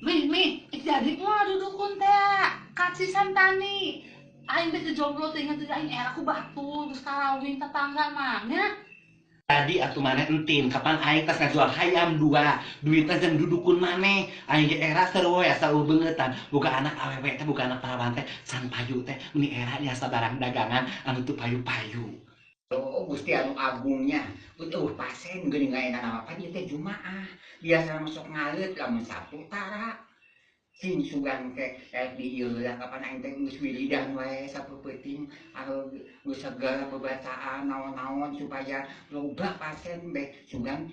Mi, jadi mah dudukun teh kasih santani. Aing teh jomblo teh inget aing era ku batu geus kawin tetangga mah nya. Tadi atuh maneh entin kapan aing tos ngajual hayam 2 duit teh jeung dudukun maneh aing ge era sarua asa beungetan boga anak awewe teh boga anak parawan teh san payu teh meni era asa barang dagangan anu teu payu-payu. Oh, Gusti anu agungnya. Pasen geuning ayeuna nama apa ieu teh jumaah. Biasa masuk ngalet lamun Sabtu tara. Sing sugan ke di ieu lah kapan aing teh geus wiridan wae sapeuting anu geus segala pembacaan naon-naon supaya loba pasen beh sugan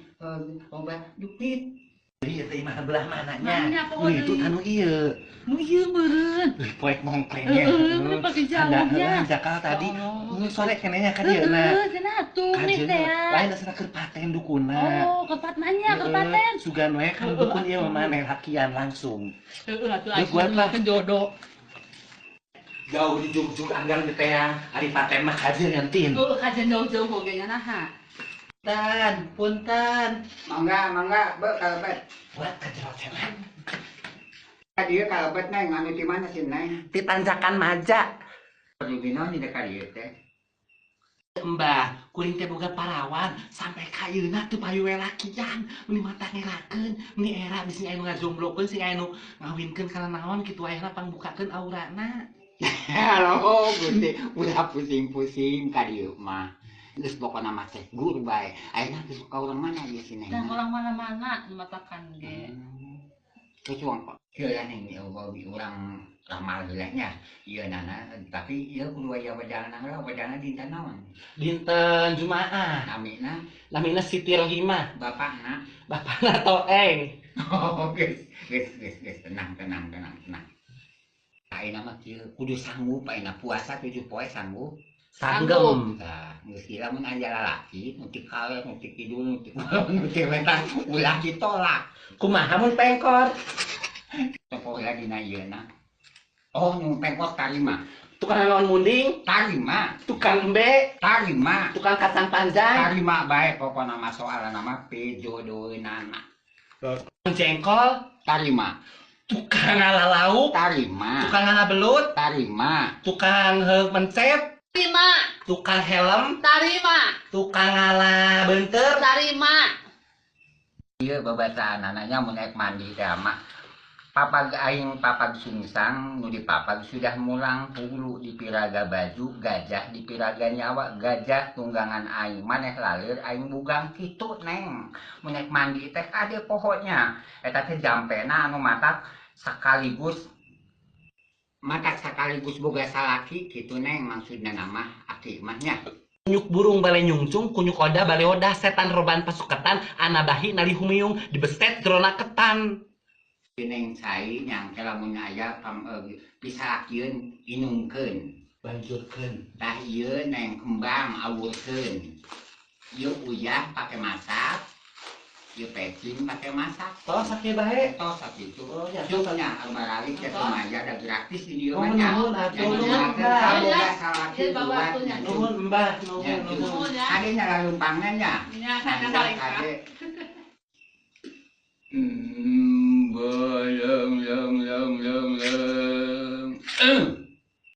loba duit. Ieu teh mah belah mananya? Mananya poho Itu deui. anu ieu. Nu ieu meureun. Poek mongklengnya. Heeh, pake jauhnya. Jakal tadi Allah. sore kenehnya ka dieu na. Heeh, cenah atuh nih teh ya. Lain asana keur paten dukuna. Oh, kepat nanya, kepaten. Sugan we kan dukun ieu mah maneh hakian langsung. Heeh, atuh Geus buat lah. asuh jodoh. Jauh di jugjug anggar di teh ari paten mah kajeun entin. Heeh, kajen jauh-jauh oge nya naha. Punten. Mangga, beuh kalebet. Buat kajerot cenah. Dieu kalebet neng anu di mana sih neng? Di tanjakan maja. Perlu dinaon di dekat dieu teh. Mbah, kuring teh boga parawan sampai kayeuna teu payu we lakian, meni mata ngerakeun, meni era bisi anu ngajomblokeun sing anu ngawinkeun kana naon kitu ayeuna pangbukakeun aurana. Halo, Gusti, udah pusing-pusing ka dieu mah. Geus pokona mah teh gur bae. Ayeuna geus ka urang mana ieu si neng? Dan orang mana-mana matakan ge. Kecuang kok. Ieu lah neng urang ramal heula nya. Ieu nana tapi ieu kudu aya wedana heula, wedana dinten naon? Dinten Jumaah, Namina namina Siti Rohimah, bapakna. bapana Toeng. Oh, geus, tenang. Ayeuna mah kieu kudu sanggup ayeuna puasa 7 poe sanggup. Sanggem. Nah, geus ieu lamun aya lalaki nu ti kawe, nu ti kidul, nu ti kulon, nu ti wetan, ulah ditolak. Kumaha mun pengkor? Tokoh heula dina ieuna. Oh, nu pengkor tarima. Tukang naon munding, Tarima, tukang embe, tarima. tukang kacang panjang, Tarima bae pokona mah soalna mah pejodoeunana. tukang jengkol, Tarima, tukang ngalalau, tarima, tukang ngalabelut, tarima. tukang mencet, Tarima, tukang helm, tarima, tukang ngala beunteur, tarima. Ieu babasaan anaknya mun ek mandi teh mah papag aing papag sungsang nu dipapag sudah mulang hulu di piraga baju gajah di piraga nyawa gajah tunggangan aing maneh lalir aing bugang kitu neng mun ek mandi teh ade pohonnya eta teh jampena anu matak sekaligus boga salaki kitu neng maksudna nama aki mah nya. kunyuk burung bale nyungcung, kunyuk oda bale odah, setan roban pasuketan, anabahi nali humiung, dibeset jerona ketan. Neng sai nyang lamun aya pisakieun inungkeun Banjurkeun. tah ieu neng kembang awurkeun ieu uyah pake masak ieu pecing pake masak Tos sakit bae. tos sakitu Oh, ya, cuknya almaralik ya kumaha ada gratis di dieu Oh, mah nya nuhun, atuh, jadi nuhun, makan Mbah. kaboga salaki Ieu bawa buat atunya. Nuhun Mbah, nya nuhun. Nuhun, ya. ade nya lalumpangna nya Nya kana salika. Bayang yang